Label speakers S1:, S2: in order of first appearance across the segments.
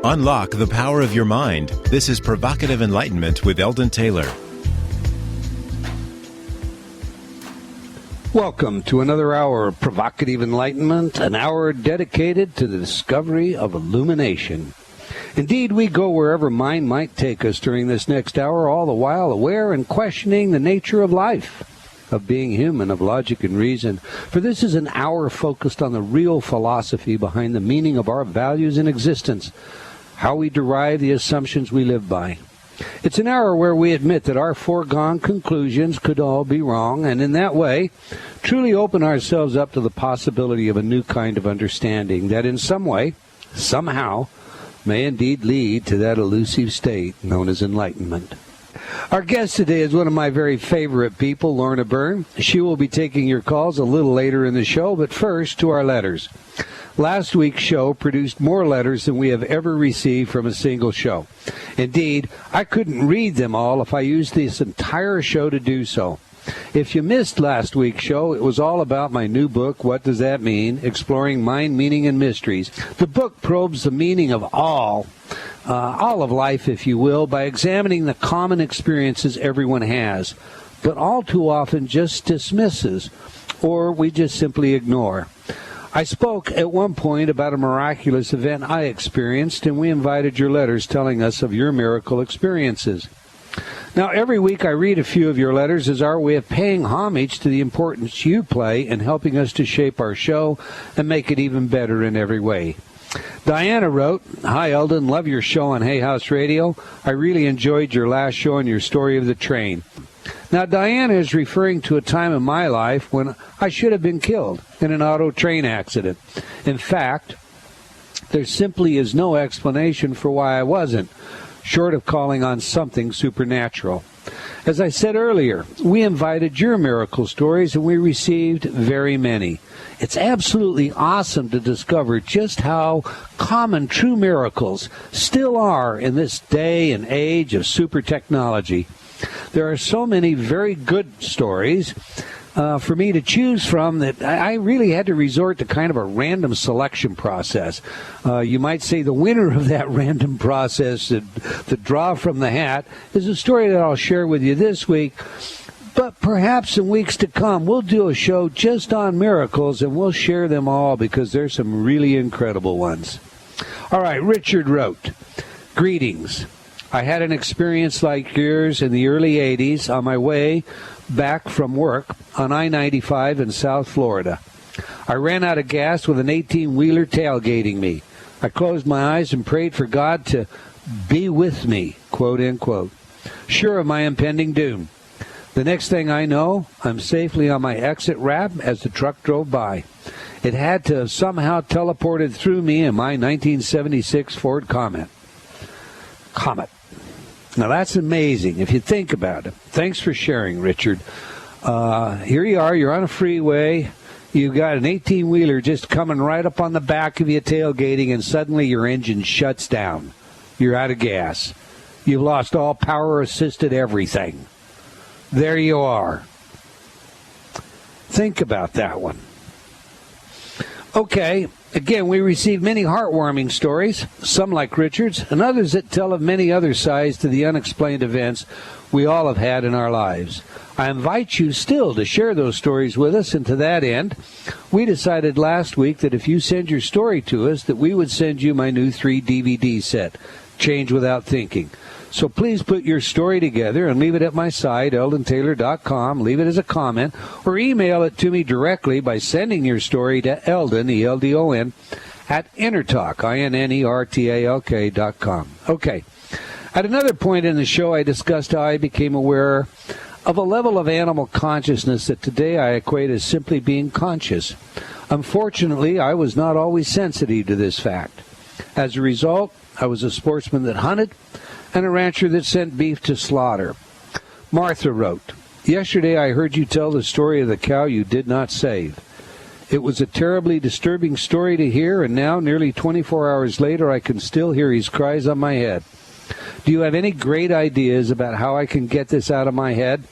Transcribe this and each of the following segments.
S1: Unlock the power of your mind. This is Provocative Enlightenment with Eldon Taylor.
S2: Welcome to another hour of Provocative Enlightenment, an hour dedicated to the discovery of illumination. Indeed, we go wherever mind might take us during this next hour, all the while aware and questioning the nature of life, of being human, of logic and reason. For this is an hour focused on the real philosophy behind the meaning of our values in existence, how we derive the assumptions we live by. It's an hour where we admit that our foregone conclusions could all be wrong, and in that way, truly open ourselves up to the possibility of a new kind of understanding that in some way, somehow, may indeed lead to that elusive state known as enlightenment. Our guest today is one of my very favorite people, Lorna Byrne. She will be taking your calls a little later in the show, but first to our letters. Last week's show produced more letters than we have ever received from a single show. Indeed, I couldn't read them all if I used this entire show to do so. If you missed last week's show, it was all about my new book, What Does That Mean? Exploring Mind, Meaning, and Mysteries. The book probes the meaning of all of life, if you will, by examining the common experiences everyone has, but all too often just dismisses, or we just simply ignore. I spoke at one point about a miraculous event I experienced, and we invited your letters telling us of your miracle experiences. Now, every week I read a few of your letters as our way of paying homage to the importance you play in helping us to shape our show and make it even better in every way. Diana wrote, "Hi, Eldon. Love your show on Hay House Radio. I really enjoyed your last show and your story of the train." Now, Diana is referring to a time in my life when I should have been killed in an auto train accident. In fact, there simply is no explanation for why I wasn't, short of calling on something supernatural. As I said earlier, we invited your miracle stories and we received very many. It's absolutely awesome to discover just how common true miracles still are in this day and age of super technology. There are so many very good stories for me to choose from that I really had to resort to kind of a random selection process. You might say the winner of that random process, the draw from the hat, is a story that I'll share with you this week. But perhaps in weeks to come, we'll do a show just on miracles, and we'll share them all because there's some really incredible ones. All right, Richard wrote, "Greetings. I had an experience like yours in the early 80s on my way back from work on I-95 in South Florida. I ran out of gas with an 18-wheeler tailgating me. I closed my eyes and prayed for God to be with me, quote, end quote, sure of my impending doom. The next thing I know, I'm safely on my exit ramp as the truck drove by. It had to have somehow teleported through me in my 1976 Ford Comet. Now, that's amazing if you think about it. Thanks for sharing, Richard. Here you are. You're on a freeway. You've got an 18-wheeler just coming right up on the back of you tailgating, and suddenly your engine shuts down. You're out of gas. You've lost all power-assisted everything. There you are. Think about that one. Okay, again, we received many heartwarming stories, some like Richard's, and others that tell of many other sides to the unexplained events we all have had in our lives. I invite you still to share those stories with us, and to that end, we decided last week that if you send your story to us, that we would send you my new 3-DVD set, Change Without Thinking. So please put your story together and leave it at my site, eldontaylor.com. Leave it as a comment or email it to me directly by sending your story to Eldon, E-L-D-O-N, at Innertalk, INNERTALK.com. Okay. At another point in the show, I discussed how I became aware of a level of animal consciousness that today I equate as simply being conscious. Unfortunately, I was not always sensitive to this fact. As a result, I was a sportsman that hunted and a rancher that sent beef to slaughter. Martha wrote, "Yesterday I heard you tell the story of the cow you did not save. It was a terribly disturbing story to hear, and now, nearly 24 hours later, I can still hear his cries on my head. Do you have any great ideas about how I can get this out of my head?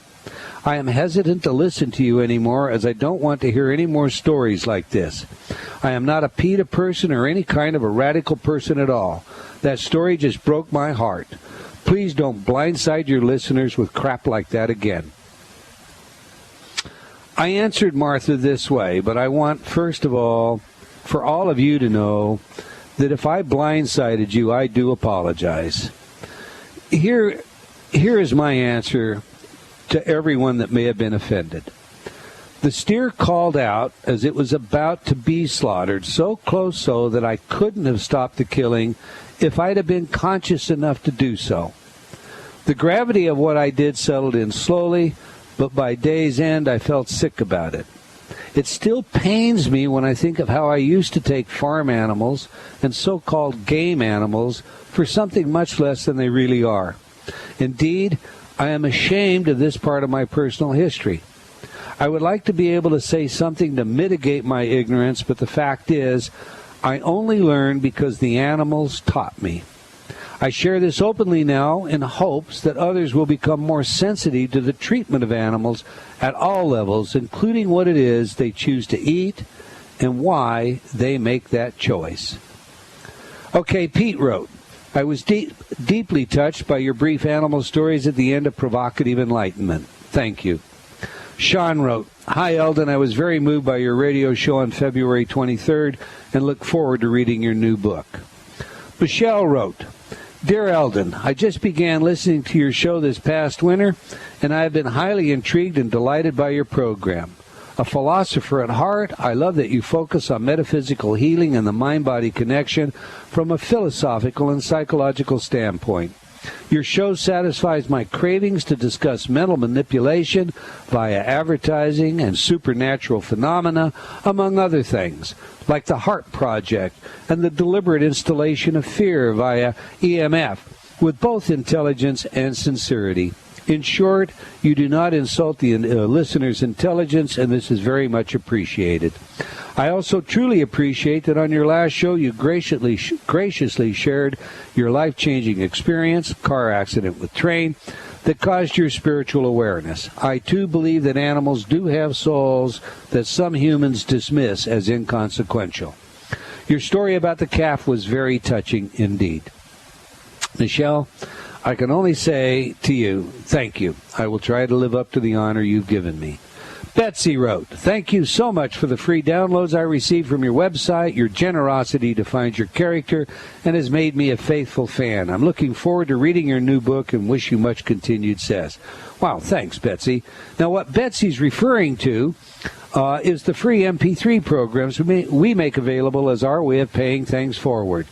S2: I am hesitant to listen to you anymore as I don't want to hear any more stories like this. I am not a PETA person or any kind of a radical person at all. That story just broke my heart. Please don't blindside your listeners with crap like that again. I answered Martha this way, but I want, first of all, for all of you to know that if I blindsided you, I do apologize. Here is my answer to everyone that may have been offended. The steer called out as it was about to be slaughtered, so close so that I couldn't have stopped the killing if I'd have been conscious enough to do so. The gravity of what I did settled in slowly, but by day's end I felt sick about it. It still pains me when I think of how I used to take farm animals and so-called game animals for something much less than they really are. Indeed, I am ashamed of this part of my personal history. I would like to be able to say something to mitigate my ignorance, but the fact is, I only learned because the animals taught me. I share this openly now in hopes that others will become more sensitive to the treatment of animals at all levels, including what it is they choose to eat and why they make that choice. Okay, Pete wrote, I was deeply touched by your brief animal stories at the end of Provocative Enlightenment. Thank you. Sean wrote, Hi, Eldon. I was very moved by your radio show on February 23rd and look forward to reading your new book. Michelle wrote, Dear Eldon, I just began listening to your show this past winter, and I have been highly intrigued and delighted by your program. A philosopher at heart, I love that you focus on metaphysical healing and the mind-body connection from a philosophical and psychological standpoint. Your show satisfies my cravings to discuss mental manipulation via advertising and supernatural phenomena, among other things, like the Heart Project and the deliberate installation of fear via EMF, with both intelligence and sincerity. In short, you do not insult the listener's intelligence, and this is very much appreciated. I also truly appreciate that on your last show you graciously shared your life-changing experience, car accident with train, that caused your spiritual awareness. I, too, believe that animals do have souls that some humans dismiss as inconsequential. Your story about the calf was very touching indeed. Michelle, I can only say to you, thank you. I will try to live up to the honor you've given me. Betsy wrote, Thank you so much for the free downloads I received from your website. Your generosity defines your character and has made me a faithful fan. I'm looking forward to reading your new book and wish you much continued success. Wow, thanks, Betsy. Now, what Betsy's referring to is the free MP3 programs we make available as our way of paying things forward.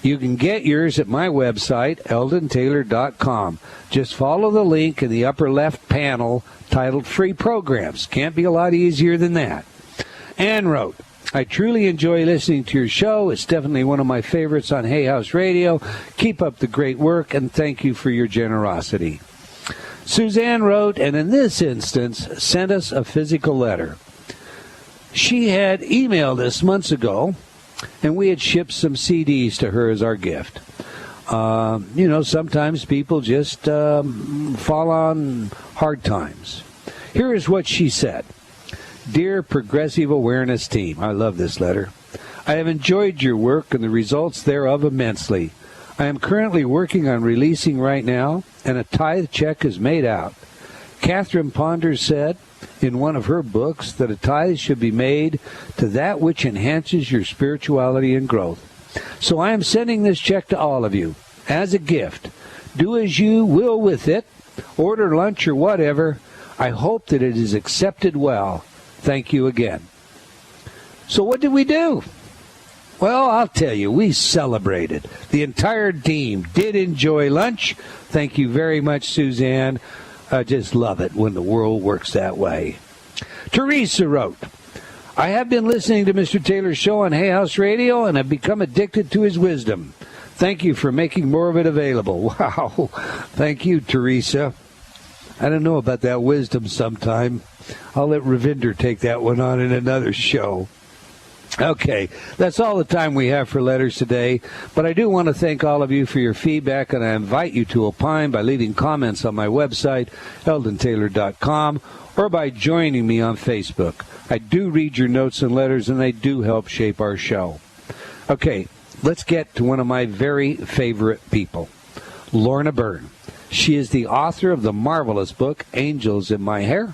S2: You can get yours at my website, eldontaylor.com. Just follow the link in the upper left panel titled Free Programs. Can't be a lot easier than that. Ann wrote, I truly enjoy listening to your show. It's definitely one of my favorites on Hay House Radio. Keep up the great work, and thank you for your generosity. Suzanne wrote, and in this instance, sent us a physical letter. She had emailed us months ago, and we had shipped some CDs to her as our gift. Sometimes people just fall on hard times. Here is what she said. Dear Progressive Awareness Team, I love this letter. I have enjoyed your work and the results thereof immensely. I am currently working on releasing right now, and a tithe check is made out. Catherine Ponder said in one of her books that a tithe should be made to that which enhances your spirituality and growth. So I am sending this check to all of you as a gift. Do as you will with it. Order lunch or whatever. I hope that it is accepted well. Thank you again. So what did we do? Well, I'll tell you, we celebrated. The entire team did enjoy lunch. Thank you very much, Suzanne. I just love it when the world works that way. Teresa wrote, I have been listening to Mr. Taylor's show on Hay House Radio and have become addicted to his wisdom. Thank you for making more of it available. Wow. Thank you, Teresa. I don't know about that wisdom sometime. I'll let Ravinder take that one on in another show. Okay, that's all the time we have for letters today, but I do want to thank all of you for your feedback, and I invite you to opine by leaving comments on my website, eldontaylor.com, or by joining me on Facebook. I do read your notes and letters, and they do help shape our show. Okay, let's get to one of my very favorite people, Lorna Byrne. She is the author of the marvelous book, Angels in My Hair.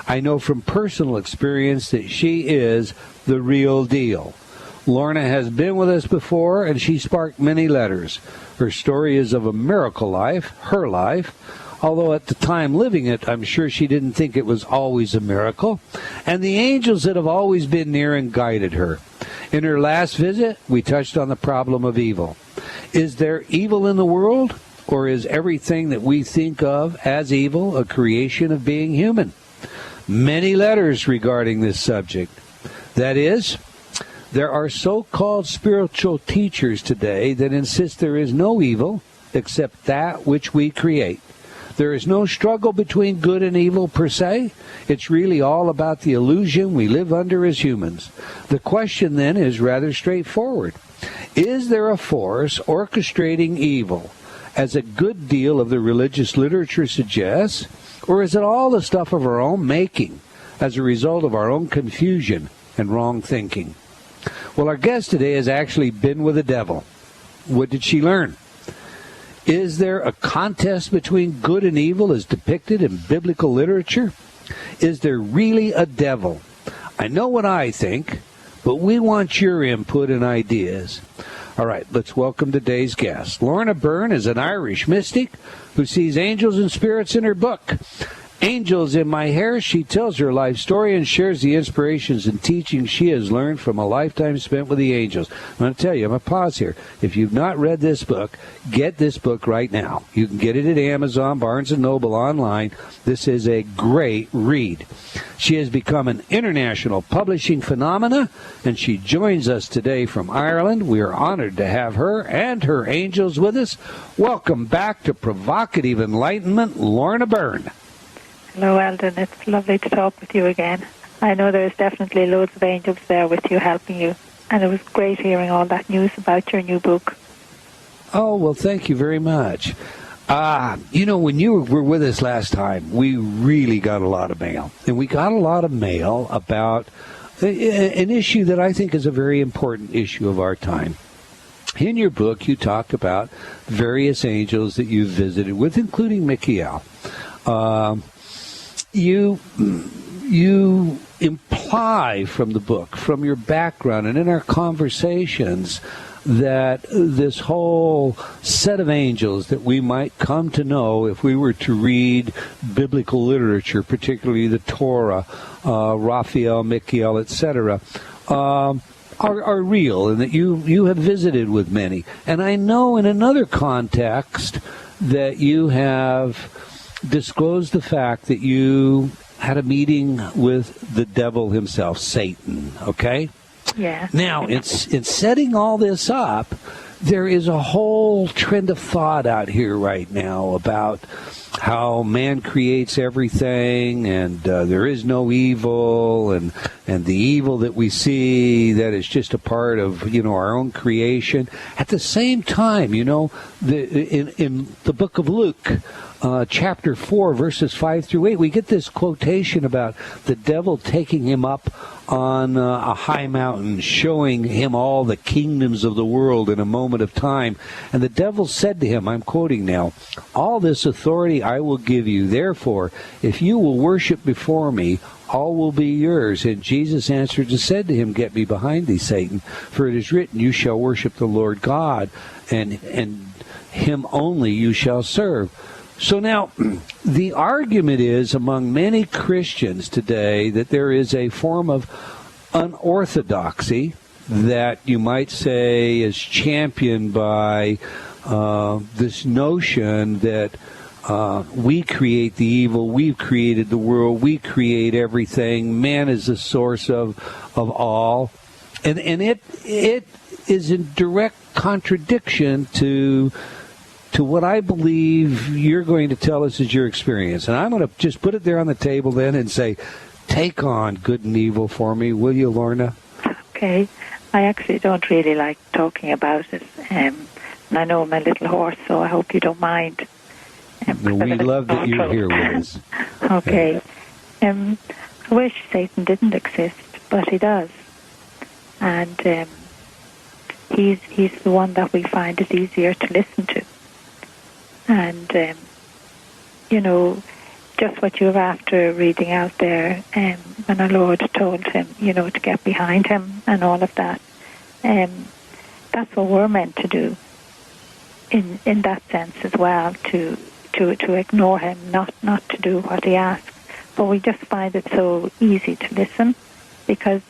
S2: I know from personal experience that she is the real deal. Lorna has been with us before, and she sparked many letters. Her story is of a miracle life, her life, although at the time living it, I'm sure she didn't think it was always a miracle, and the angels that have always been near and guided her. In her last visit, we touched on the problem of evil. Is there evil in the world, or is everything that we think of as evil a creation of being human? Many letters regarding this subject. That is, there are so-called spiritual teachers today that insist there is no evil except that which we create. There is no struggle between good and evil per se. It's really all about the illusion we live under as humans. The question then is rather straightforward. Is there a force orchestrating evil, as a good deal of the religious literature suggests, or is it all the stuff of our own making as a result of our own confusion and wrong thinking? Well, our guest today has actually been with the devil. What did she learn? Is there a contest between good and evil as depicted in biblical literature? Is there really a devil? I know what I think, but we want your input and ideas. All right, let's welcome today's guest. Lorna Byrne is an Irish mystic who sees angels and spirits in her book, Angels in My Hair. She tells her life story and shares the inspirations and teachings she has learned from a lifetime spent with the angels. I'm going to tell you, I'm going to pause here. If you've not read this book, get this book right now. You can get it at Amazon, Barnes & Noble, online. This is a great read. She has become an international publishing phenomena, and she joins us today from Ireland. We are honored to have her and her angels with us. Welcome back to Provocative Enlightenment, Lorna Byrne.
S3: Hello, Eldon. It's lovely to talk with you again. I know there's definitely loads of angels there with you, helping you. And it was great hearing all that news about your new book.
S2: Oh, well, thank you very much. When you were with us last time, we really got a lot of mail. And we got a lot of mail about an issue that I think is a very important issue of our time. In your book, you talk about various angels that you've visited with, including Michael. You imply from the book, from your background, and in our conversations, that this whole set of angels that we might come to know if we were to read biblical literature, particularly the Torah, Raphael, Michael, etc., are real, and that you have visited with many. And I know in another context that you have disclosed the fact that you had a meeting with the devil himself, Satan, okay?
S3: Yeah.
S2: Now, in setting all this up, there is a whole trend of thought out here right now about how man creates everything, and there is no evil, and the evil that we see, that is just a part of, our own creation. At the same time, in the book of Luke, chapter 4, verses 5 through 8, we get this quotation about the devil taking him up on a high mountain, showing him all the kingdoms of the world in a moment of time. And the devil said to him, I'm quoting now, all this authority I will give you. Therefore, if you will worship before me, all will be yours. And Jesus answered and said to him, get me behind thee, Satan, for it is written, you shall worship the Lord God, and him only you shall serve. So now, the argument is among many Christians today that there is a form of unorthodoxy that you might say is championed by this notion that we create the evil, we've created the world, we create everything, man is the source of all. And it is in direct contradiction to what I believe you're going to tell us is your experience. And I'm going to just put it there on the table then and say, take on good and evil for me, will you, Lorna?
S3: okay. I actually don't really like talking about it. And I know I'm a little hoarse, so I hope you don't mind.
S2: We love that you're here with us.
S3: Okay. I wish Satan didn't exist, but he does. And he's the one that we find it easier to listen to. And, just what you were after reading out there, when our Lord told him, to get behind him and all of that, that's what we're meant to do in that sense as well, to ignore him, not to do what he asks. But we just find it so easy to listen, because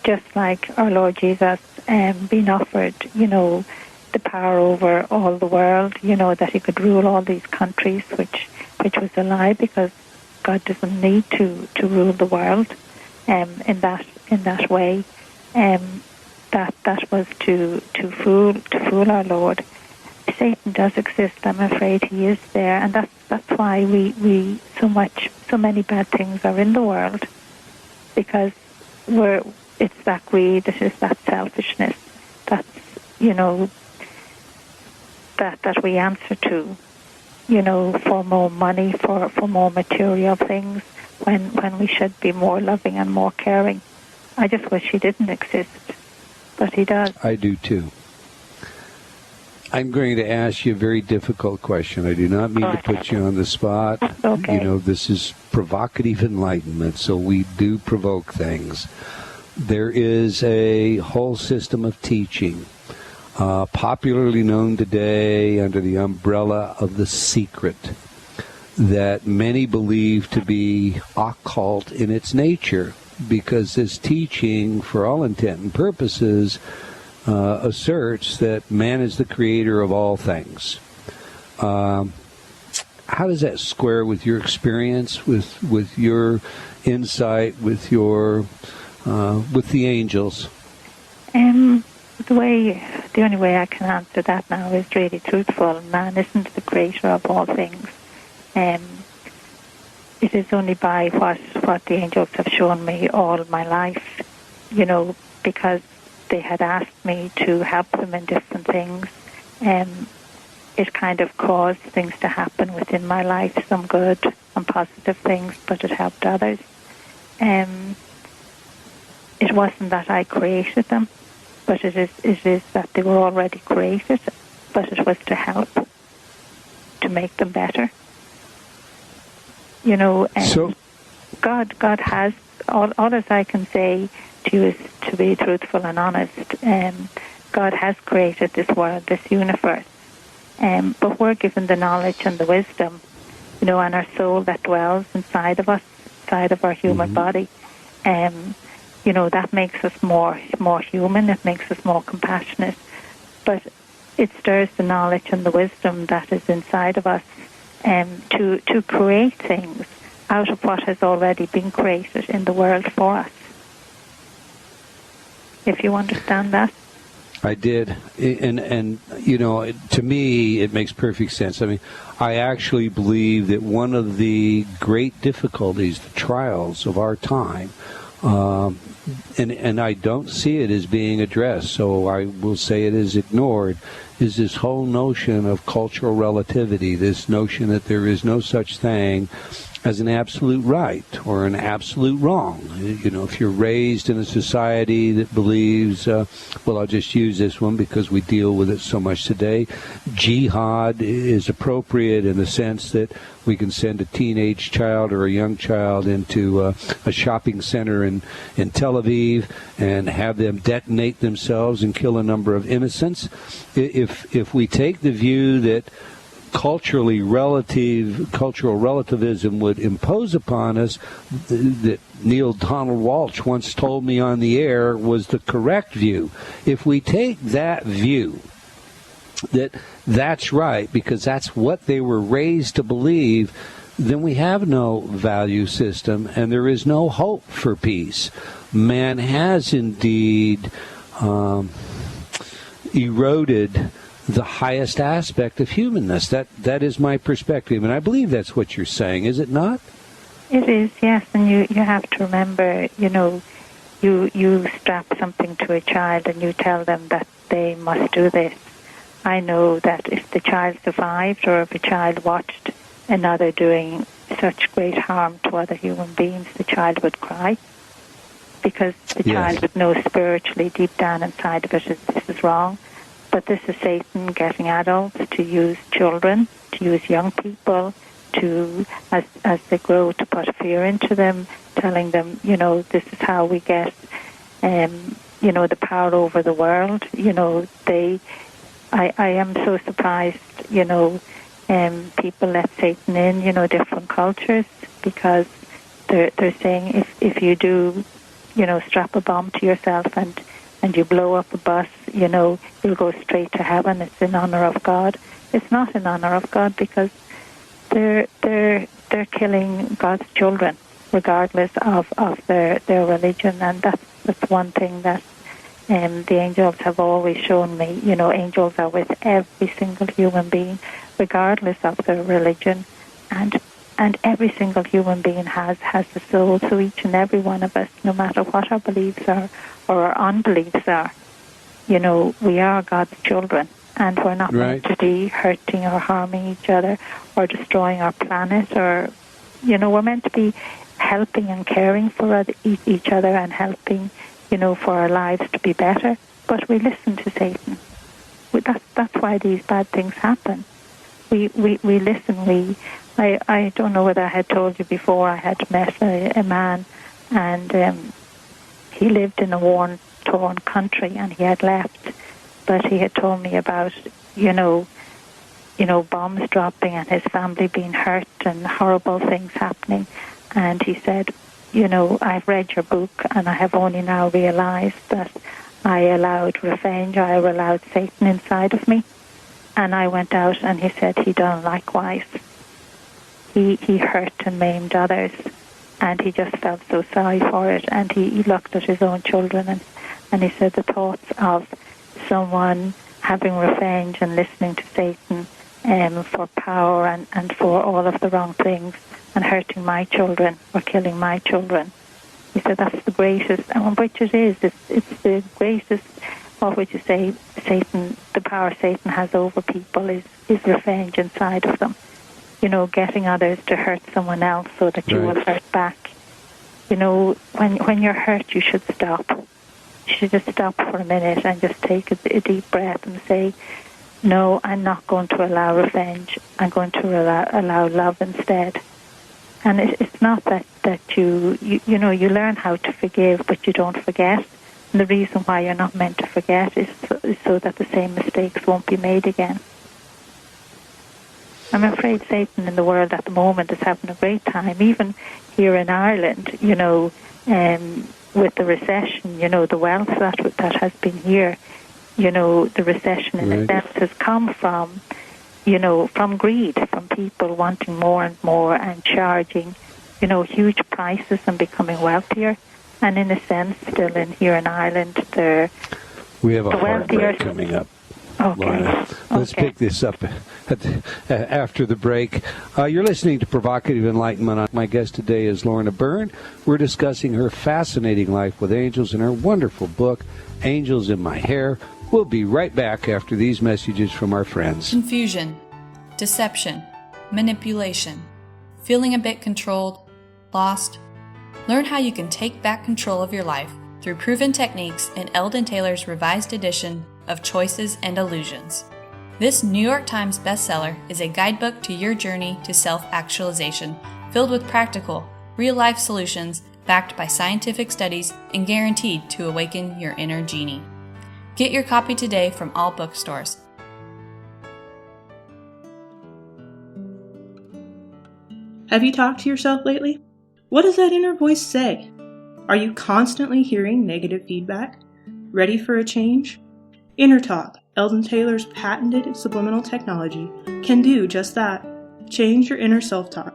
S3: just like our Lord Jesus being offered, the power over all the world, that he could rule all these countries, which was a lie, because God doesn't need to rule the world in that way. That was to fool our Lord. Satan does exist. I'm afraid he is there, and that's why we so many bad things are in the world, because it's that greed, it is that selfishness, that's that we answer to, for more money, for more material things, when we should be more loving and more caring. I just wish he didn't exist, but he does.
S2: I do too. I'm going to ask you a very difficult question. I do not mean to put you on the spot.
S3: Okay.
S2: This is provocative enlightenment, so we do provoke things. There is a whole system of teaching, popularly known today under the umbrella of the secret, that many believe to be occult in its nature, because this teaching, for all intent and purposes, asserts that man is the creator of all things. How does that square with your experience, with your insight, with the angels?
S3: The only way I can answer that now is really truthful. Man isn't the creator of all things. It is only by what the angels have shown me all my life, because they had asked me to help them in different things. It kind of caused things to happen within my life, some good and positive things, but it helped others. It wasn't that I created them, but it is that they were already created, but it was to help, to make them better.
S2: So
S3: God has, all as I can say to you is to be truthful and honest. God has created this world, this universe, but we're given the knowledge and the wisdom, and our soul that dwells inside of us, inside of our human body. That makes us more human. It makes us more compassionate, but it stirs the knowledge and the wisdom that is inside of us, to create things out of what has already been created in the world for us. If you understand that.
S2: I did, and to me, it makes perfect sense. I mean, I actually believe that one of the great difficulties, the trials of our time, and I don't see it as being addressed, so I will say it is ignored, is this whole notion of cultural relativity, this notion that there is no such thing as an absolute right or an absolute wrong. If you're raised in a society that believes, I'll just use this one because we deal with it so much today, jihad is appropriate in the sense that we can send a teenage child or a young child into a shopping center in Tel Aviv and have them detonate themselves and kill a number of innocents. If we take the view that cultural relativism would impose upon us, that Neil Donald Walsh once told me on the air was the correct view. If we take that view, that's right, because that's what they were raised to believe, then we have no value system and there is no hope for peace. Man has indeed eroded the highest aspect of humanness. That is my perspective, and I believe that's what you're saying, is it not?
S3: It is, yes, and you have to remember, you strap something to a child and you tell them that they must do this. I know that if the child survived, or if a child watched another doing such great harm to other human beings, the child would cry, because the child would know spiritually deep down inside of it this is wrong. But this is Satan getting adults to use children, to use young people, to, as they grow, to put fear into them, telling them, this is how we get, the power over the world. I am so surprised, people let Satan in, different cultures, because they're saying if you do, strap a bomb to yourself and you blow up a bus, you'll go straight to heaven. It's in honor of God. It's not in honor of God, because they're killing God's children, regardless of their religion. And that's one thing that the angels have always shown me. Angels are with every single human being, regardless of their religion, and every single human being has a soul. So each and every one of us, no matter what our beliefs are or our unbeliefs are, we are God's children, and we're not meant to be hurting or harming each other or destroying our planet, or we're meant to be helping and caring for each other and helping, for our lives to be better. But we listen to Satan. That's why these bad things happen. We listen. I don't know whether I had told you before, I had met a man, and he lived in a war-torn country, and he had left, but he had told me about, bombs dropping and his family being hurt and horrible things happening. And he said, I've read your book, and I have only now realized that I allowed revenge, I allowed Satan inside of me. And I went out, and he said he done likewise. He hurt and maimed others, and he just felt so sorry for it. And he looked at his own children, and he said the thoughts of someone having revenge and listening to Satan for power and for all of the wrong things, and hurting my children or killing my children. He said that's the greatest, and which it is. It's the greatest. What would you say? Satan, the power Satan has over people is revenge inside of them. Getting others to hurt someone else so that you will hurt back. When you're hurt, you should stop. You should just stop for a minute and just take a deep breath and say, no, I'm not going to allow revenge. I'm going to allow love instead. And it's not that you learn how to forgive, but you don't forget. And the reason why you're not meant to forget is so that the same mistakes won't be made again. I'm afraid Satan in the world at the moment is having a great time, even here in Ireland, with the recession, the wealth that has been here, the recession in a sense has come from, from greed, from people wanting more and more and charging, huge prices and becoming wealthier. And in a sense, still here in Ireland,
S2: we have a hard break coming up.
S3: Okay.
S2: Lorna, let's pick this up after the break. You're listening to Provocative Enlightenment. My guest today is Lorna Byrne. We're discussing her fascinating life with angels in her wonderful book, Angels in My Hair. We'll be right back after these messages from our friends.
S4: Confusion, deception, manipulation, feeling a bit controlled, lost. Learn how you can take back control of your life through proven techniques in Eldon Taylor's revised edition of Choices and Illusions. This New York Times bestseller is a guidebook to your journey to self-actualization, filled with practical, real-life solutions backed by scientific studies and guaranteed to awaken your inner genie. Get your copy today from all bookstores.
S5: Have you talked to yourself lately? What does that inner voice say? Are you constantly hearing negative feedback? Ready for a change? Inner Talk, Eldon Taylor's patented subliminal technology, can do just that. Change your inner self-talk.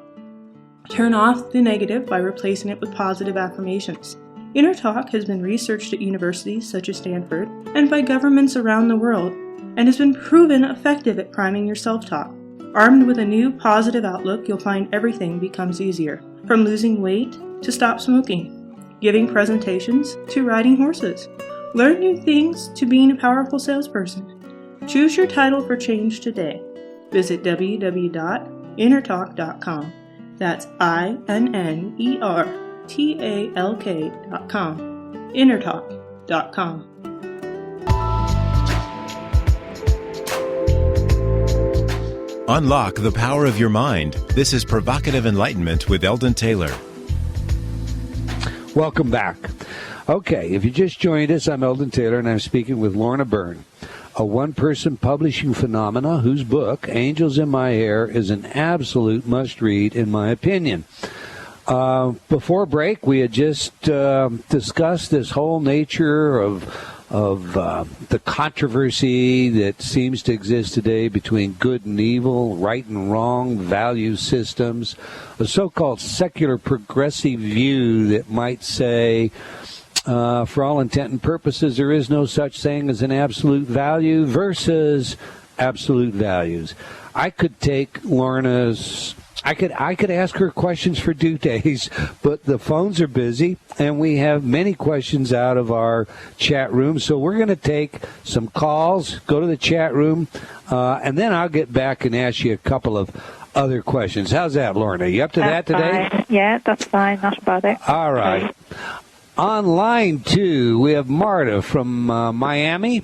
S5: Turn off the negative by replacing it with positive affirmations. Inner Talk has been researched at universities such as Stanford and by governments around the world, and has been proven effective at priming your self-talk. Armed with a new positive outlook, you'll find everything becomes easier, from losing weight to stop smoking. giving presentations to riding horses. Learn new things to being a powerful salesperson. Choose your title for change today. Visit www.innertalk.com. That's INNERTALK.com. Innertalk.com.
S1: Unlock the power of your mind. This is Provocative Enlightenment with Eldon Taylor.
S2: Welcome back. Okay, if you just joined us, I'm Eldon Taylor, and I'm speaking with Lorna Byrne, a one-person publishing phenomena whose book, Angels in My Hair, is an absolute must-read, in my opinion. Before break, we had just discussed this whole nature of the controversy that seems to exist today between good and evil, right and wrong, value systems, a so-called secular progressive view that might say, for all intent and purposes, there is no such thing as an absolute value versus absolute values. I could take Lorna's... I could ask her questions for 2 days, but the phones are busy, and we have many questions out of our chat room. So we're going to take some calls, go to the chat room, and then I'll get back and ask you a couple of other questions. How's that, Lorna? You up to that today?
S3: Fine. Yeah, that's fine. Not a bother.
S2: All right. On line 2, we have Marta from Miami.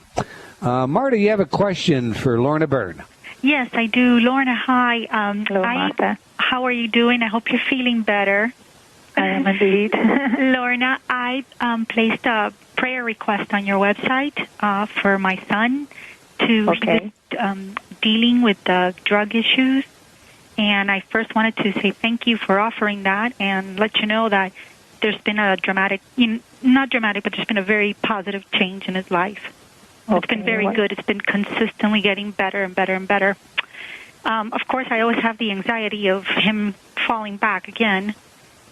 S2: Marta, you have a question for Lorna Byrne.
S6: Yes, I do. Lorna, hi.
S3: Hello, Martha.
S6: How are you doing? I hope you're feeling better.
S3: I am indeed.
S6: Lorna, I placed a prayer request on your website for my son to dealing with drug issues. And I first wanted to say thank you for offering that and let you know that there's been a dramatic, not dramatic, but there's been a very positive change in his life. It's been very good. It's been consistently getting better and better and better. Of course, I always have the anxiety of him falling back again.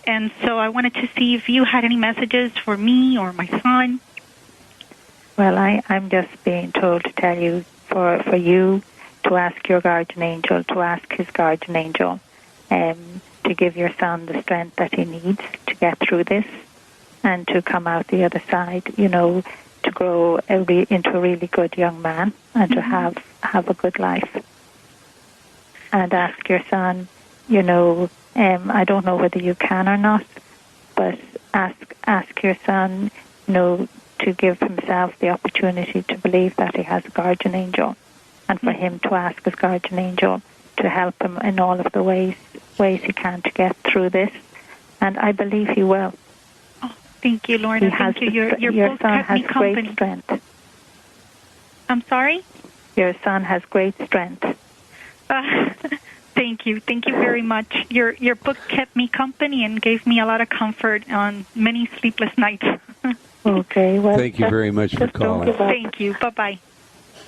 S6: And so I wanted to see if you had any messages for me or my son.
S3: Well, I'm just being told to tell you, for you to ask your guardian angel, to ask his guardian angel, to give your son the strength that he needs to get through this and to come out the other side, to grow into a really good young man and to have a good life. And ask your son, I don't know whether you can or not, but ask your son, to give himself the opportunity to believe that he has a guardian angel, and for him to ask his guardian angel to help him in all of the ways he can to get through this. And I believe he will.
S6: Oh, thank you, Lorna. Thank you. Your book
S3: son
S6: kept
S3: has
S6: me company.
S3: Great strength.
S6: I'm sorry?
S3: Your son has great strength.
S6: Thank you. Thank you very much. Your book kept me company and gave me a lot of comfort on many sleepless nights.
S3: Okay. Well,
S2: thank you very much for calling.
S6: Thank you. Bye-bye.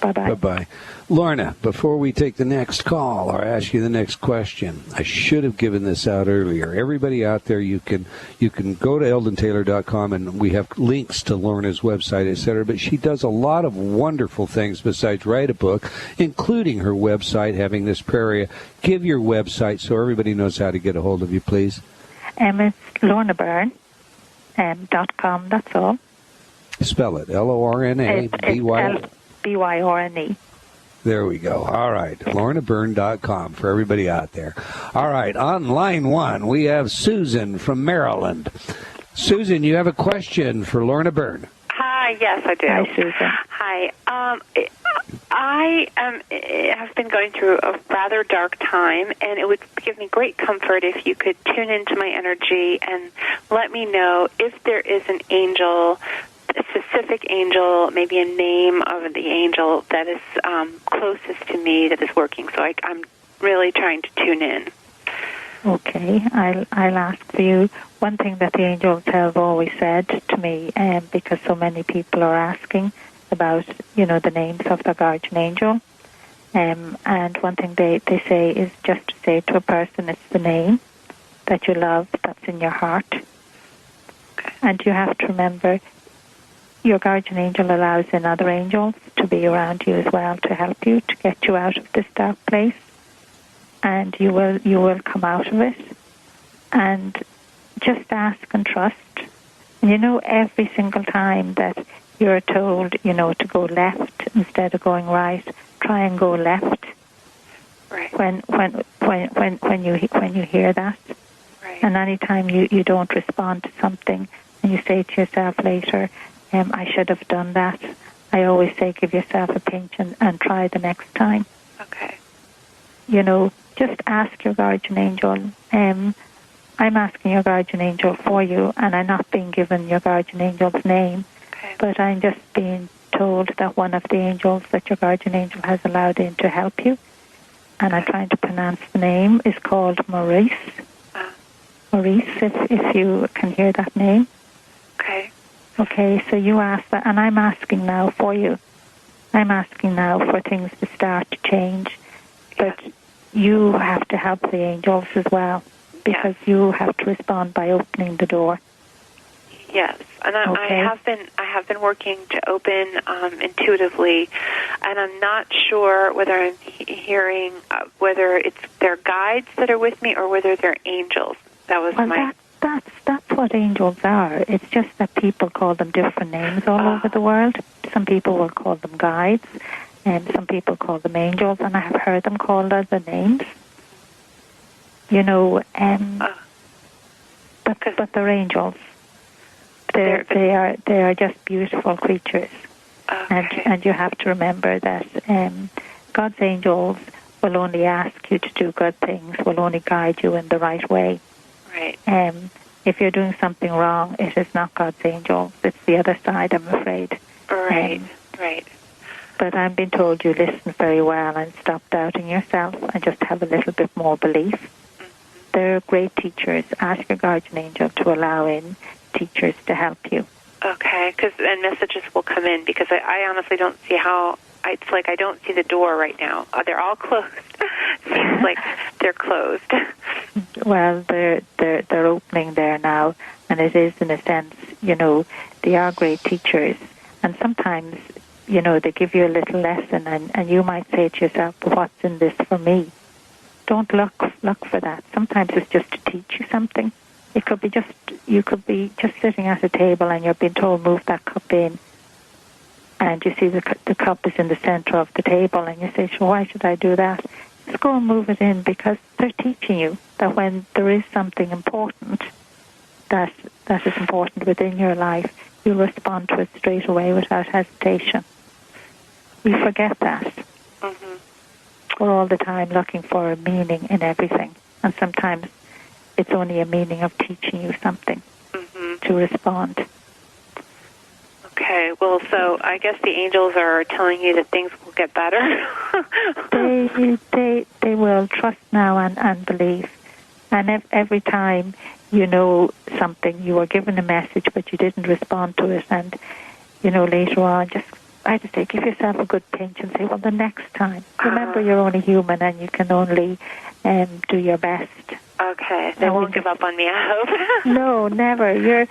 S3: Bye-bye.
S2: Bye-bye. Lorna, before we take the next call or ask you the next question, I should have given this out earlier. Everybody out there, you can go to eldontaylor.com, and we have links to Lorna's website, etc. But she does a lot of wonderful things besides write a book, including her website, having this prayer. Give your website so everybody knows how to get a hold of you, please.
S3: It's LornaByrne.com, that's all.
S2: Spell it. LORNA
S3: BYRNE.
S2: There we go. All right. LornaByrne.com for everybody out there. All right. On line 1, we have Susan from Maryland. Susan, you have a question for Lorna Byrne.
S7: Hi. Yes, I do.
S3: Hi, Susan.
S7: Hi. I have been going through a rather dark time, and it would give me great comfort if you could tune into my energy and let me know if there is an angel, a specific angel, maybe a name of the angel that is closest to me that is working. So I'm really trying to tune in.
S3: Okay, I'll ask for you. One thing that the angels have always said to me, because so many people are asking about, the names of the guardian angel, and one thing they say is just to say to a person, it's the name that you love that's in your heart. Okay. And you have to remember, your guardian angel allows in other angels to be around you as well to help you, to get you out of this dark place. And you will come out of it. And just ask and trust Every single time that you're told, to go left instead of going right, try and go left.
S7: Right.
S3: When you hear that,
S7: right.
S3: And anytime you don't respond to something, and you say to yourself later, I should have done that. I always say, give yourself a pinch and try the next time.
S7: Okay.
S3: Just ask your guardian angel. I'm asking your guardian angel for you, and I'm not being given your guardian angel's name,
S7: okay.
S3: But I'm just being told that one of the angels that your guardian angel has allowed in to help you, and I'm trying to pronounce the name, is called Maurice. Maurice, if you can hear that name.
S7: Okay.
S3: Okay, so you ask that, and I'm asking now for you. I'm asking now for things to start to change, but you have to help the angels as well, because you have to respond by opening the door.
S7: Yes, and I have been working to open intuitively, and I'm not sure whether I'm hearing whether it's their guides that are with me or whether they're angels. That was
S3: That's what angels are. It's just that people call them different names all over the world. Some people will call them guides, and some people call them angels, and I have heard them called other names. But they're angels. They are just beautiful creatures, and you have to remember that God's angels will only ask you to do good things. Will only guide you in the right way.
S7: Right.
S3: If you're doing something wrong, it is not God's angels. It's the other side, I'm afraid.
S7: Right. Right.
S3: But I'm being told you listen very well and stop doubting yourself and just have a little bit more belief. Mm-hmm. They're great teachers. Ask your guardian angel to allow in teachers to help you.
S7: Okay, and messages will come in, because I honestly don't see how. It's like I don't see the door right now. They're all closed. Seems like they're closed.
S3: Well, they're opening there now, and it is, in a sense, they are great teachers, and sometimes, they give you a little lesson, and you might say to yourself, what's in this for me? Don't look for that. Sometimes it's just to teach you something. It could be you could be just sitting at a table and you're being told, move that cup in, and you see the cup is in the center of the table, and you say, sure, why should I do that? Just go and move it in, because they're teaching you that when there is something important that is important within your life, you respond to it straight away without hesitation. We forget that. Mm-hmm. We're all the time looking for a meaning in everything, and sometimes it's only a meaning of teaching you something to respond.
S7: Okay, well, so I guess the angels are telling you that things will get better.
S3: They will trust now and believe. And every time you know something, you were given a message, but you didn't respond to it, and later on, I just say, give yourself a good pinch and say, well, the next time. Remember, you're only human, and you can only do your best.
S7: Okay, they won't give up on me, I hope.
S3: No, never. You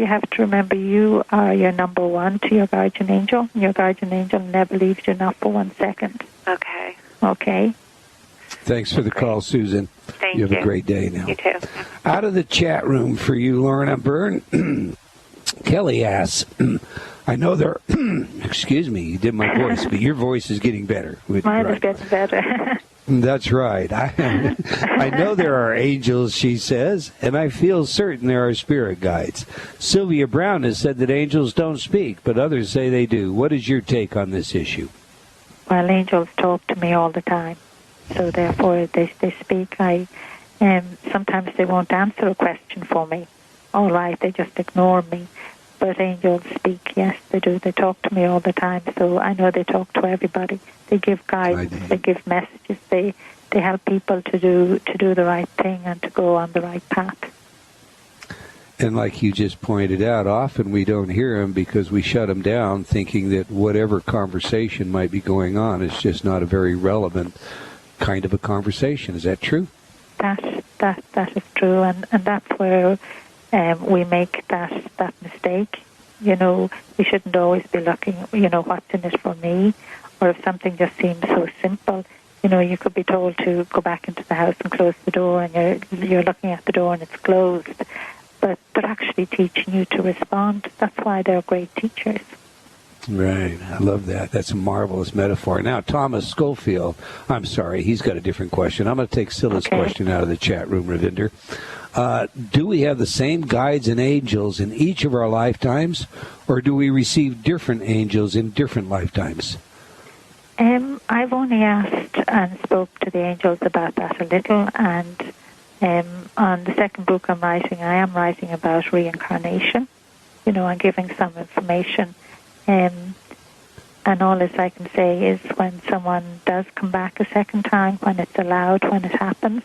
S3: have to remember you are your number one to your guardian angel. Your guardian angel never leaves you, not for 1 second.
S7: Okay.
S3: Okay.
S2: Thanks for the call, Susan.
S7: Thank you.
S2: You have a great day now.
S7: You too.
S2: Out of the chat room for you, Lorna Byrne, Kelly asks, I know there excuse me, you did my voice, but your voice is getting better.
S3: Mine is getting better.
S2: That's right. I know there are angels, she says, and I feel certain there are spirit guides. Sylvia Brown has said that angels don't speak, but others say they do. What is your take on this issue?
S3: Well, angels talk to me all the time, so therefore they speak. Sometimes they won't answer a question for me. All right, they just ignore me. But angels speak, yes, they do. They talk to me all the time, so I know they talk to everybody. They give guidance, they give messages, they help people to do the right thing and to go on the right path.
S2: And like you just pointed out, often we don't hear them because we shut them down, thinking that whatever conversation might be going on is just not a very relevant kind of a conversation. Is that true?
S3: That is true, and that's where we make that mistake. We shouldn't always be looking, what's in it for me, or if something just seems so simple. You could be told to go back into the house and close the door, and you're looking at the door and it's closed. but they're actually teaching you to respond. That's why they're great teachers.
S2: Right. I love that. That's a marvelous metaphor. Now, Thomas Schofield, I'm sorry, he's got a different question. I'm going to take Scylla's question out of the chat room, Ravinder. Do we have the same guides and angels in each of our lifetimes, or do we receive different angels in different lifetimes?
S3: I've only asked and spoke to the angels about that a little, and on the second book I am writing about reincarnation. I'm giving some information. And all I can say is when someone does come back a second time, when it's allowed, when it happens,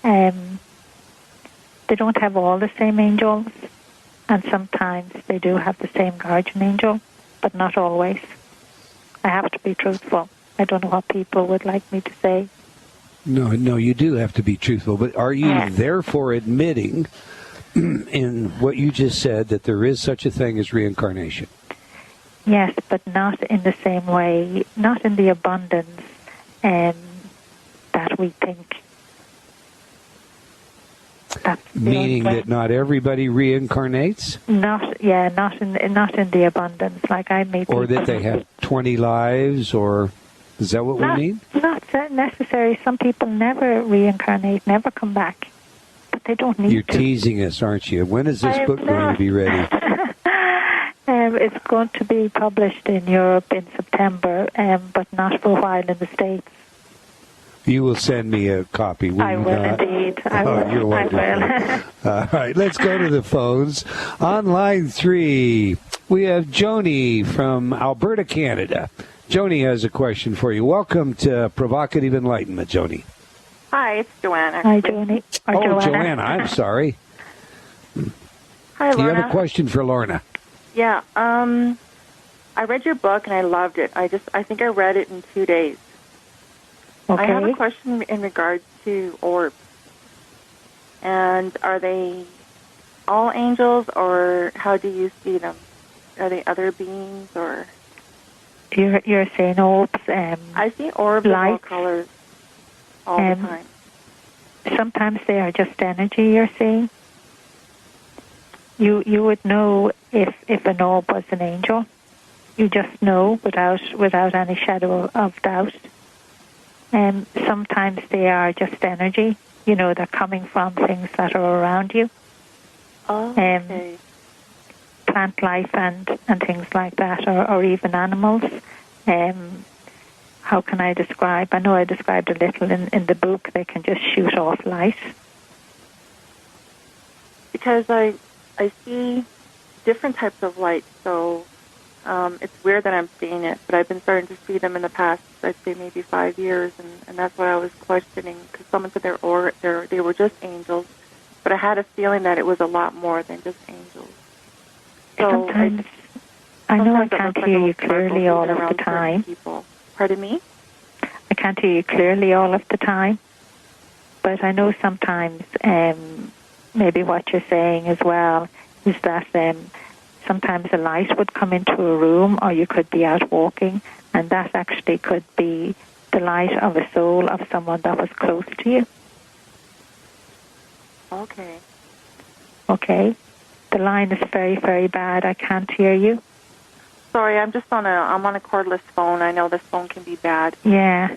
S3: they don't have all the same angels, and sometimes they do have the same guardian angel, but not always. I have to be truthful. I don't know what people would like me to say.
S2: No, you do have to be truthful, but are you therefore admitting in what you just said that there is such a thing as reincarnation?
S3: Yes, but not in the same way, not in the abundance that we think.
S2: Meaning that not everybody reincarnates?
S3: Not in the abundance. Like I meet
S2: or that they have 20 lives, or is that what we mean?
S3: Not necessary. Some people never reincarnate, never come back, but they don't need to.
S2: You're teasing us, aren't you? When is this book going to be ready?
S3: It's going to be published in Europe in September, but not for a while in the States.
S2: You will send me a copy, will you not?
S3: I will indeed. I will.
S2: You're wonderful.
S3: I will.
S2: All right, let's go to the phones. On line 3, we have Joni from Alberta, Canada. Joni has a question for you. Welcome to Provocative Enlightenment, Joni.
S8: Hi, it's Joanna.
S3: Hi, Joni.
S2: Joanna, I'm sorry.
S8: Hi, Lorna.
S2: You have a question for Lorna?
S8: Yeah. I read your book and I loved it. I think I read it in 2 days.
S3: Okay.
S8: I have a question in regards to orbs. And are they all angels, or how do you see them? Are they other beings, or?
S3: You're saying orbs.
S8: I see orbs of all colors all the time.
S3: Sometimes they are just energy you're seeing. You would know if an orb was an angel. You just know without any shadow of doubt. Sometimes they are just energy. They're coming from things that are around you.
S8: Oh, okay.
S3: Plant life and things like that, or even animals. How can I describe? I know I described a little in the book. They can just shoot off light.
S8: Because I see different types of light, so it's weird that I'm seeing it, but I've been starting to see them in the past, I'd say maybe 5 years, and that's what I was questioning, because someone said they were just angels, but I had a feeling that it was a lot more than just angels. So
S3: sometimes I know I can't hear you clearly all of the time.
S8: People. Pardon me?
S3: I can't hear you clearly all of the time, but I know sometimes maybe what you're saying as well is that sometimes a light would come into a room, or you could be out walking, and that actually could be the light of a soul of someone that was close to you.
S8: Okay.
S3: Okay. The line is very, very bad. I can't hear you.
S8: Sorry, I'm on a cordless phone. I know this phone can be bad.
S3: Yeah.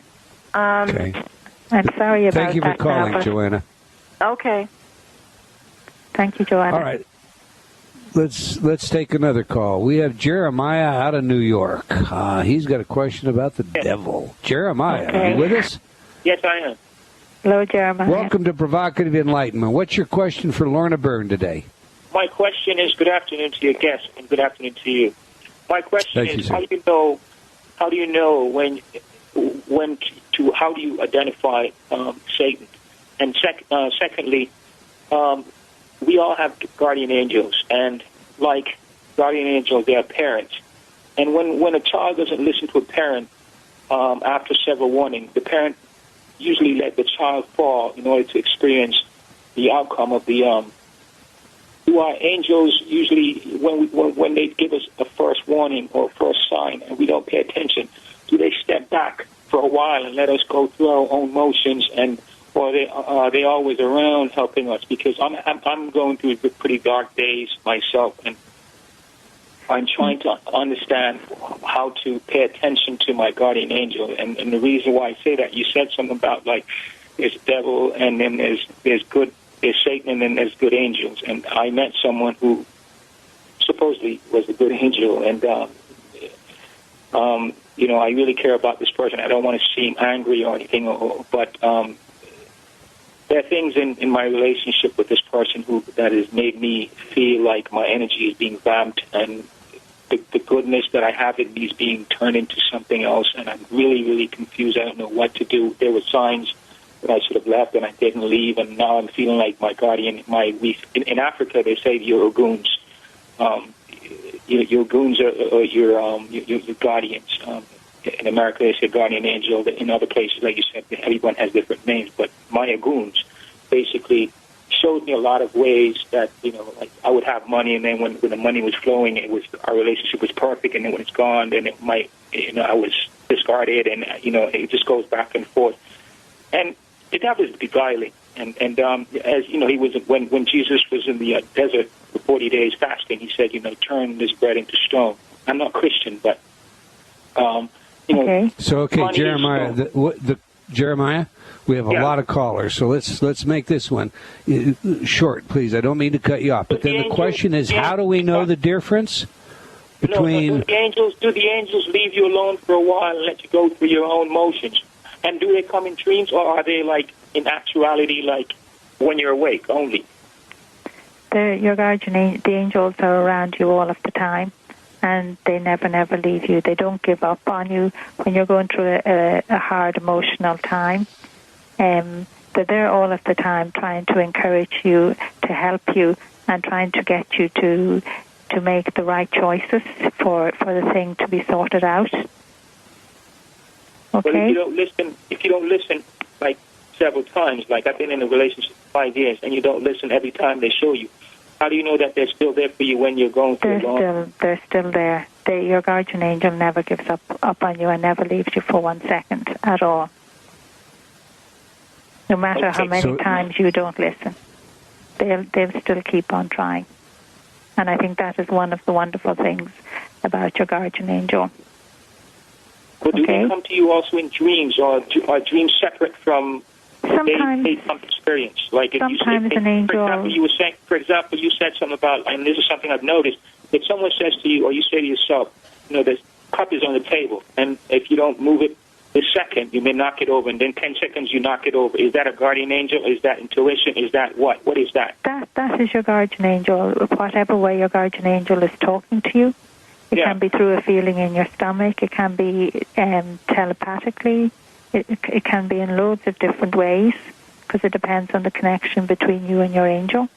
S2: Okay.
S3: I'm sorry about that.
S2: Thank you for calling, Joanna.
S8: Okay.
S3: Thank you, Joanna.
S2: All right. Let's take another call. We have Jeremiah out of New York. He's got a question about the devil. Jeremiah, are you with us?
S9: Yes, I am.
S3: Hello, Jeremiah.
S2: Welcome to Provocative Enlightenment. What's your question for Lorna Byrne today?
S9: My question is, good afternoon to your guest, and good afternoon to you. My question is, how do you know when how do you identify Satan? And secondly, we all have guardian angels, and like guardian angels, they are parents. And when a child doesn't listen to a parent after several warnings, the parent usually let the child fall in order to experience the outcome of the. Do our angels usually, when they give us a first warning or first sign, and we don't pay attention, do they step back for a while and let us go through our own motions, or are they always around helping us? Because I'm going through pretty dark days myself, and I'm trying to understand how to pay attention to my guardian angel. And the reason why I say that, you said something about, like, there's devil, and then there's Satan, and then there's good angels. And I met someone who supposedly was a good angel, and I really care about this person. I don't want to seem angry or anything, but there are things in my relationship with this person that has made me feel like my energy is being vamped, and the goodness that I have in me is being turned into something else, and I'm really, really confused. I don't know what to do. There were signs that I should have left, and I didn't leave, and now I'm feeling like my guardian, in Africa, they say your goons. Your goons are your guardians. In America, they say guardian angel. In other places, like you said, everyone has different names, but my goons basically showed me a lot of ways that, like I would have money, and then when the money was flowing, our relationship was perfect, and then when it's gone, then it might, I was discarded, and it just goes back and forth. And the devil is beguiling, and as he was when Jesus was in the desert for 40 days fasting, he said, turn this bread into stone. I'm not Christian, but
S2: Okay. So Jeremiah, Jeremiah, we have a lot of callers, so let's make this one short, please. I don't mean to cut you off, but then the question is, how do we know the difference between?
S9: Do the angels leave you alone for a while and let you go through your own motions? And do they come in dreams, or are they like in actuality, like when you're awake only?
S3: Your guardian, the angels are around you all of the time, and they never leave you. They don't give up on you when you're going through a hard emotional time. They're there all of the time, trying to encourage you, to help you, and trying to get you to make the right choices for the thing to be sorted out. Okay.
S9: But if you don't listen, like several times, like I've been in a relationship for 5 years, and you don't listen every time they show you, how do you know that they're still there for you when you're going through
S3: They're still there. Your guardian angel never gives up on you and never leaves you for 1 second at all. No matter how many times you don't listen, they'll still keep on trying. And I think that is one of the wonderful things about your guardian angel.
S9: Well, do they come to you also in dreams, or are dreams separate from
S3: sometimes
S9: day-to-day experience? Like if
S3: sometimes an angel.
S9: For example, you said something about, and this is something I've noticed. If someone says to you, or you say to yourself, the cup is on the table, and if you don't move it this second, you may knock it over, and then 10 seconds you knock it over. Is that a guardian angel? Is that intuition? Is that what? What is that?
S3: That is your guardian angel. Whatever way your guardian angel is talking to you. It can be through a feeling in your stomach. It can be telepathically. It can be in loads of different ways, because it depends on the connection between you and your angel.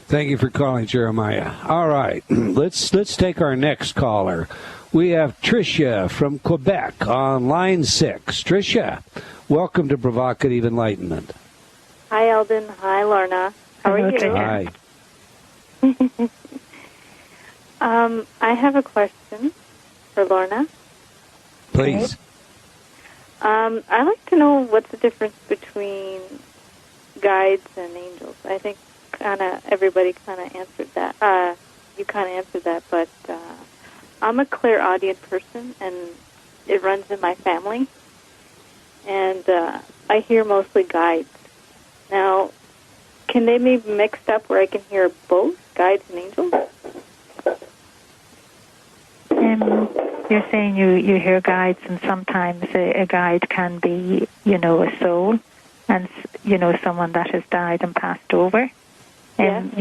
S2: Thank you for calling, Jeremiah. All right, let's take our next caller. We have Tricia from Quebec on line 6. Tricia, welcome to Provocative Enlightenment.
S10: Hi, Eldon. Hi, Lorna. How are you?
S2: Hi.
S10: I have a question for Lorna.
S2: Please.
S10: I'd like to know what's the difference between guides and angels. I think everybody answered that. You answered that, but I'm a clairaudient person, and it runs in my family. And I hear mostly guides. Now, can they be mixed up where I can hear both guides and angels?
S3: You're saying you hear guides, and sometimes a guide can be, a soul, and someone that has died and passed over. And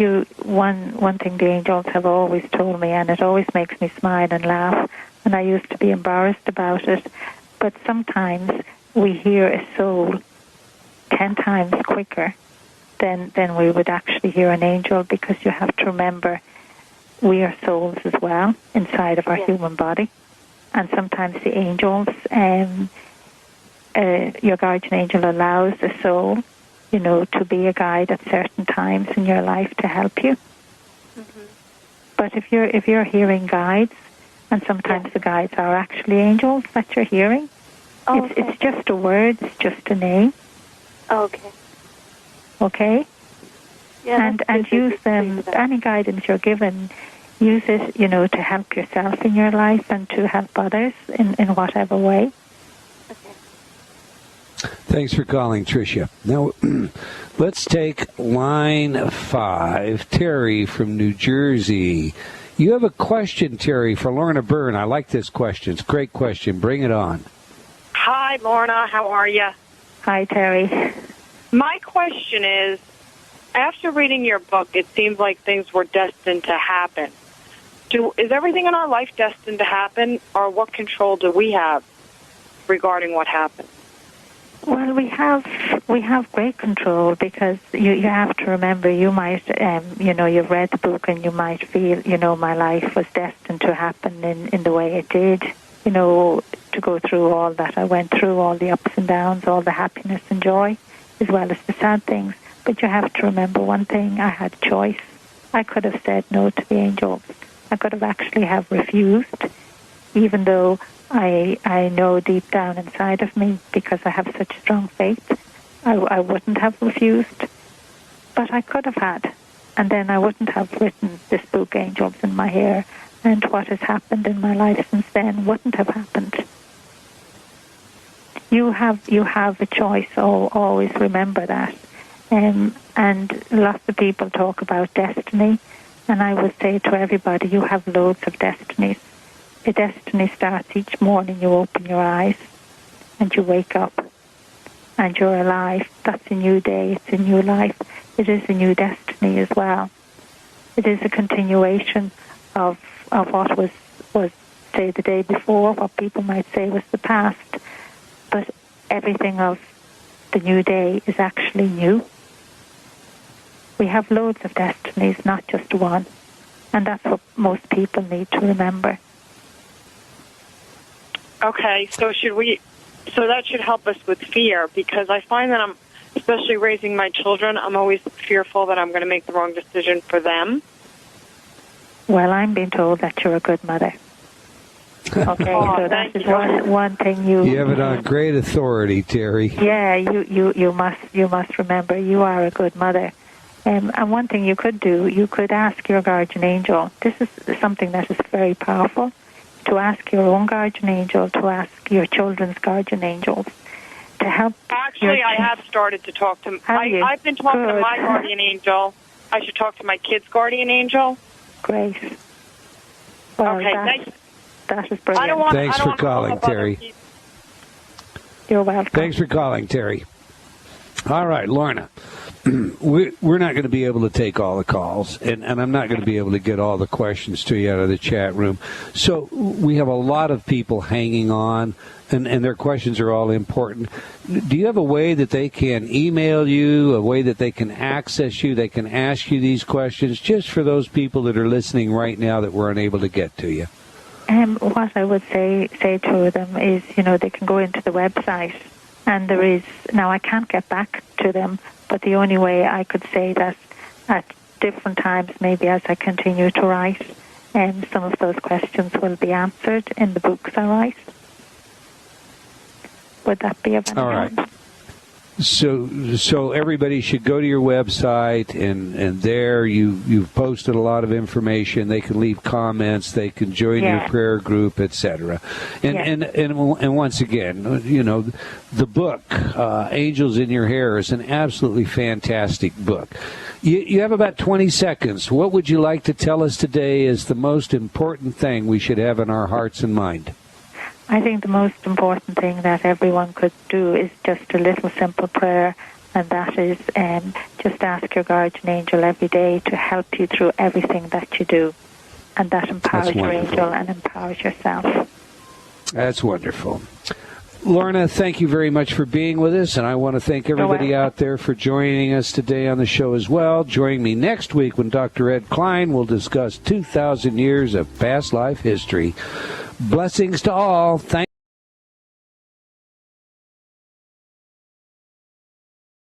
S3: one thing the angels have always told me, and it always makes me smile and laugh, and I used to be embarrassed about it, but sometimes we hear a soul 10 times quicker than we would actually hear an angel, because you have to remember we are souls as well inside of our human body. And sometimes the angels, your guardian angel allows the soul, to be a guide at certain times in your life to help you. Mm-hmm. But if you're hearing guides, and sometimes the guides are actually angels that you're hearing, it's just a word, it's just a name.
S10: Okay.
S3: Okay?
S10: Yeah,
S3: and use them, any guidance you're given, use it, to help yourself in your life and to help others in whatever way.
S2: Thanks for calling, Tricia. Now, let's take line 5, Terry from New Jersey. You have a question, Terry, for Lorna Byrne. I like this question. It's a great question. Bring it on.
S11: Hi, Lorna. How are you?
S3: Hi, Terry.
S11: My question is, after reading your book, it seems like things were destined to happen. Is everything in our life destined to happen, or what control do we have regarding what happens?
S3: Well, we have great control, because you have to remember, you might, you've read the book and you might feel, my life was destined to happen in the way it did, to go through all that I went through, all the ups and downs, all the happiness and joy, as well as the sad things. But you have to remember one thing, I had a choice. I could have said no to the angels. I could have actually have refused, even though I know deep down inside of me, because I have such strong faith, I wouldn't have refused. But I could have had. And then I wouldn't have written this book, Angels in My Hair, and what has happened in my life since then wouldn't have happened. You have a choice, always remember that. And lots of people talk about destiny, and I would say to everybody, you have loads of destinies. The destiny starts each morning. You open your eyes and you wake up and you're alive. That's a new day. It's a new life. It is a new destiny as well. It is a continuation of what was say the day before, what people might say was the past. But everything of the new day is actually new. We have loads of destinies, not just one. And that's what most people need to remember.
S11: Okay, so that should help us with fear, because I find that especially raising my children, I'm always fearful that I'm going to make the wrong decision for them.
S3: Well, I'm being told that you're a good mother. Okay, so that is one thing you
S2: have it on great authority, Terry.
S3: Yeah, you must remember you are a good mother. And one thing you could do, you could ask your guardian angel. This is something that is very powerful. To ask your own guardian angel, to ask your children's guardian angels to help.
S11: Actually, I have started to talk to. I've been talking to my guardian angel. I should talk to my kid's guardian angel.
S3: Great. Well,
S11: okay,
S3: that is brilliant.
S2: Thanks for calling, Terry.
S3: You're welcome.
S2: Thanks for calling, Terry. All right, Lorna. We're not going to be able to take all the calls, and I'm not going to be able to get all the questions to you out of the chat room. So we have a lot of people hanging on, and their questions are all important. Do you have a way that they can email you, a way that they can access you, they can ask you these questions, just for those people that are listening right now that we're unable to get to you?
S3: What I would say to them is, they can go into the website, and there is, now I can't get back to them, but the only way I could say that at different times, maybe as I continue to write, some of those questions will be answered in the books I write. Would that be of any help?
S2: All right. So everybody should go to your website, and there you've posted a lot of information. They can leave comments. They can join your prayer group, etc. And once again, the book "Angels in Your Hair" is an absolutely fantastic book. You have about 20 seconds. What would you like to tell us today is the most important thing we should have in our hearts and mind?
S3: I think the most important thing that everyone could do is just a little simple prayer, and that is just ask your guardian angel every day to help you through everything that you do, and that empowers your angel and empowers yourself.
S2: That's wonderful. Lorna, thank you very much for being with us, and I want to thank everybody out there for joining us today on the show as well. Join me next week when Dr. Ed Klein will discuss 2,000 years of past life history. Blessings to all. Thank